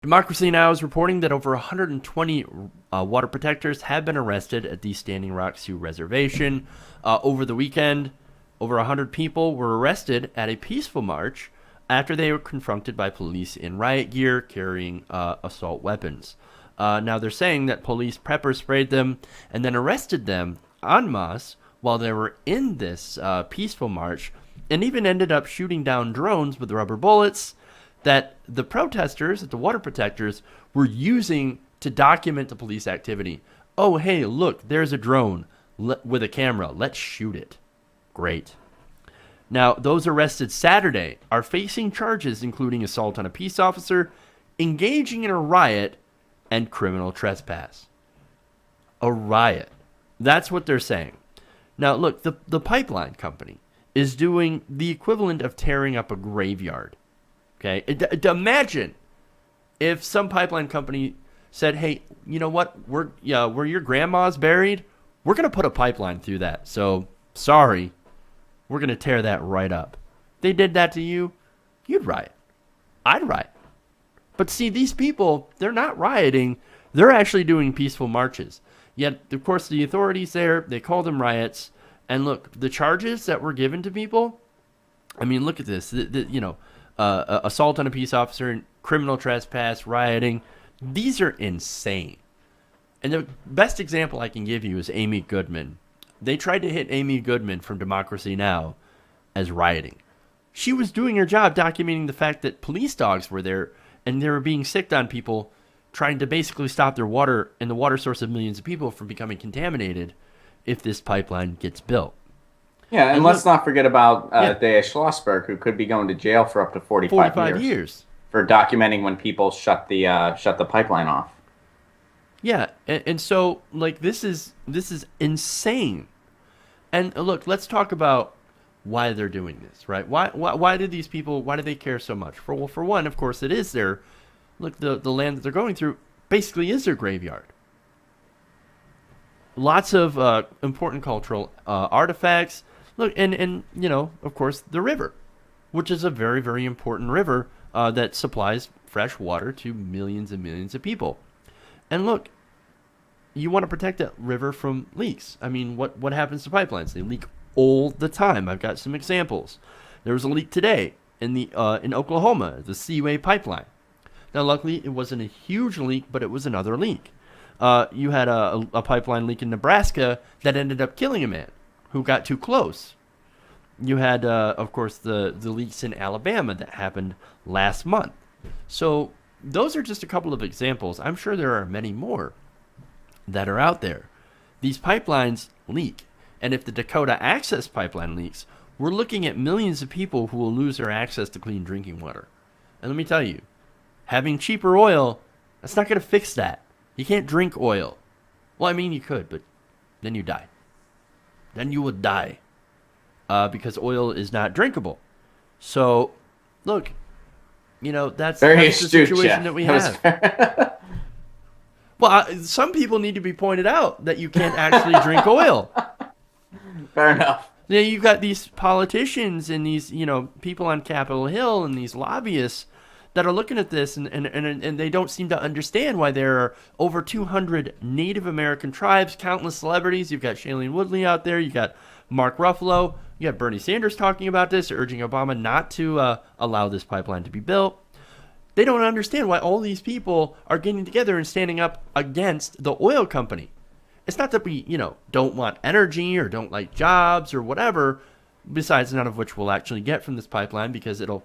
Democracy Now! Is reporting that over 120 water protectors have been arrested at the Standing Rock Sioux Reservation. Over the weekend, over 100 people were arrested at a peaceful march after they were confronted by police in riot gear carrying assault weapons. Now they're saying that police pepper sprayed them and then arrested them en masse while they were in this peaceful march, and even ended up shooting down drones with rubber bullets that the protesters, the water protectors, were using to document the police activity. Oh, hey, look, there's a drone with a camera. Let's shoot it. Great. Now, those arrested Saturday are facing charges including assault on a peace officer, engaging in a riot, and criminal trespass. A riot. That's what they're saying. Now, look, the pipeline company is doing the equivalent of tearing up a graveyard. Okay, imagine if some pipeline company said, "Hey, you know what? Where your grandma's buried, we're gonna put a pipeline through that. So sorry, we're gonna tear that right up." They did that to you, you'd riot. I'd riot. But see, these people, they're not rioting. They're actually doing peaceful marches. Yet, of course, the authorities there, they call them riots. And look, the charges that were given to people. I mean, look at this. Assault on a peace officer, criminal trespass, rioting. These are insane. And the best example I can give you is Amy Goodman. They tried to hit Amy Goodman from Democracy Now! As rioting. She was doing her job documenting the fact that police dogs were there and they were being sicked on people, trying to basically stop their water and the water source of millions of people from becoming contaminated if this pipeline gets built. Yeah, and let's not forget about Dea Schlossberg, who could be going to jail for up to 45 years for documenting when people shut the pipeline off. Yeah, and so like this is insane. And look, let's talk about why they're doing this, right? Why do these people? Why do they care so much? For one, of course, it is their the land that they're going through basically is their graveyard. Lots of important cultural artifacts. Look, and of course, the river, which is a very, very important river that supplies fresh water to millions and millions of people. And look, you want to protect that river from leaks. I mean, what happens to pipelines? They leak all the time. I've got some examples. There was a leak today in Oklahoma, the Seaway pipeline. Now, luckily, it wasn't a huge leak, but it was another leak. You had a pipeline leak in Nebraska that ended up killing a man who got too close. You had, of course, the leaks in Alabama that happened last month. So those are just a couple of examples. I'm sure there are many more that are out there. These pipelines leak. And if the Dakota Access Pipeline leaks, we're looking at millions of people who will lose their access to clean drinking water. And let me tell you, having cheaper oil, that's not going to fix that. You can't drink oil. Well, I mean, you could, but then you die. Then you would die because oil is not drinkable. So, look, that's the situation that we have. Well, some people need to be pointed out that you can't actually drink oil. Fair enough. Yeah, you've got these politicians and these, people on Capitol Hill and these lobbyists that are looking at this and they don't seem to understand why there are over 200 Native American tribes, countless celebrities. You've got Shailene Woodley out there. You've got Mark Ruffalo. You got Bernie Sanders talking about this, urging Obama not to allow this pipeline to be built. They don't understand why all these people are getting together and standing up against the oil company. It's not that we, don't want energy or don't like jobs or whatever, besides none of which we'll actually get from this pipeline because it'll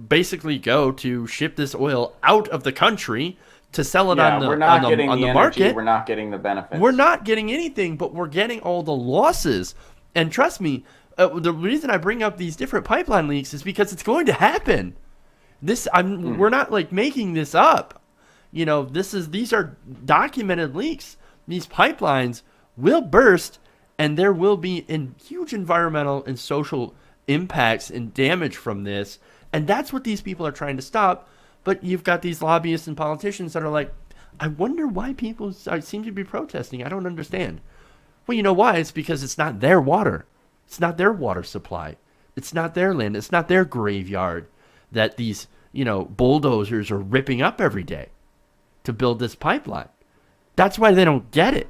basically go to ship this oil out of the country to sell it on the market. We're not getting the benefits. We're not getting anything, but we're getting all the losses. And trust me, the reason I bring up these different pipeline leaks is because it's going to happen. We're not making this up. These are documented leaks. These pipelines will burst, and there will be huge environmental and social impacts and damage from this. And that's what these people are trying to stop. But you've got these lobbyists and politicians that are like, I wonder why people seem to be protesting. I don't understand. Well, you know why? It's because it's not their water. It's not their water supply. It's not their land. It's not their graveyard that these bulldozers are ripping up every day to build this pipeline. That's why they don't get it.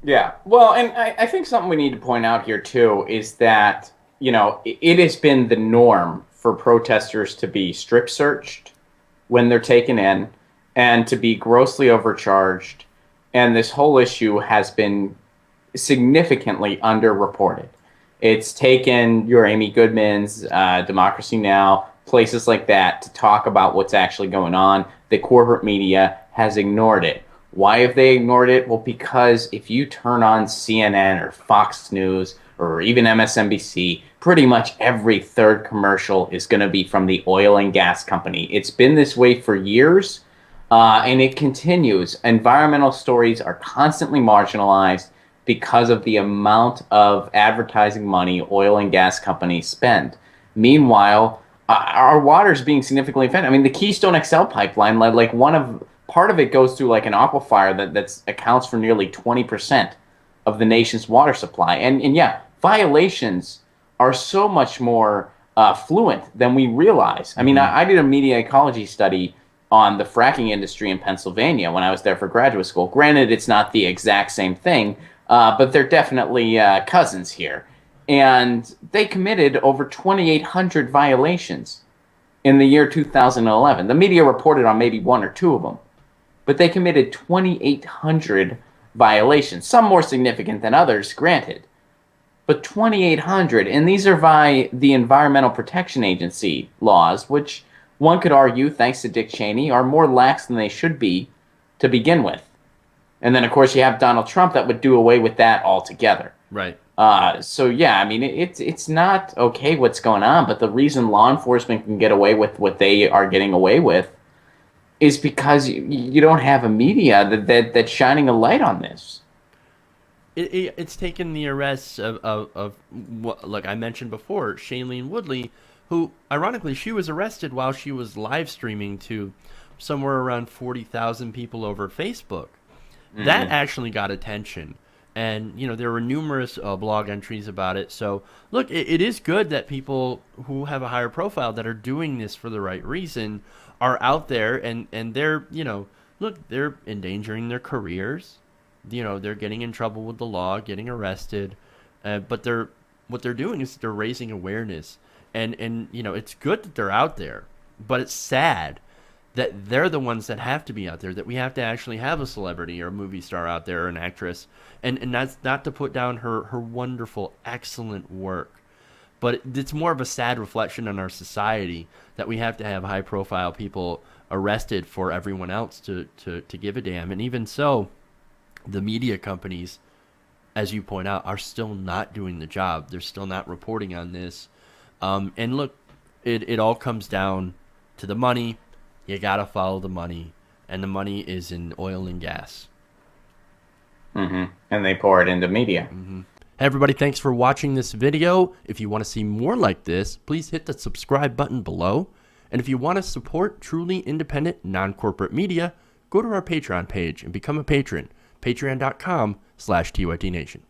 Yeah. Well, and I think something we need to point out here, too, is that, it has been the norm for protesters to be strip searched when they're taken in and to be grossly overcharged. And this whole issue has been significantly underreported. It's taken your Amy Goodmans, Democracy Now!, places like that to talk about what's actually going on. The corporate media has ignored it. Why have they ignored it? Well, because if you turn on CNN or Fox News or even MSNBC, pretty much every third commercial is going to be from the oil and gas company. It's been this way for years, and it continues. Environmental stories are constantly marginalized because of the amount of advertising money oil and gas companies spend. Meanwhile, our water is being significantly affected. I mean, the Keystone XL pipeline, part of it goes through like an aquifer that accounts for nearly 20% of the nation's water supply. And yeah, violations are so much more fluent than we realize. I mean, I did a media ecology study on the fracking industry in Pennsylvania when I was there for graduate school. Granted, it's not the exact same thing, but they're definitely cousins here. And they committed over 2,800 violations in the year 2011. The media reported on maybe one or two of them, but they committed 2,800 violations, some more significant than others, granted. But 2,800, and these are by the Environmental Protection Agency laws, which one could argue, thanks to Dick Cheney, are more lax than they should be to begin with. And then, of course, you have Donald Trump that would do away with that altogether. Right. So, yeah, I mean, it's not okay what's going on, but the reason law enforcement can get away with what they are getting away with is because you don't have a media that's shining a light on this. It's taken the arrests of like I mentioned before, Shailene Woodley, who, ironically, she was arrested while she was live streaming to somewhere around 40,000 people over Facebook. Mm-hmm. That actually got attention. And, there were numerous blog entries about it. So, look, it is good that people who have a higher profile that are doing this for the right reason are out there and they're, they're endangering their careers. They're getting in trouble with the law, getting arrested. But what they're doing is they're raising awareness. And it's good that they're out there. But it's sad that they're the ones that have to be out there, that we have to actually have a celebrity or a movie star out there or an actress. And that's not to put down her wonderful, excellent work. But it's more of a sad reflection on our society that we have to have high-profile people arrested for everyone else to give a damn. And even so, the media companies, as you point out, are still not doing the job. They're still not reporting on this. And look, it all comes down to the money. You got to follow the money. And the money is in oil and gas. Mm-hmm. And they pour it into media. Mm-hmm. Hey everybody, thanks for watching this video. If you want to see more like this, please hit the subscribe button below. And if you want to support truly independent, non-corporate media, go to our Patreon page and become a patron. Patreon.com/TYTNation.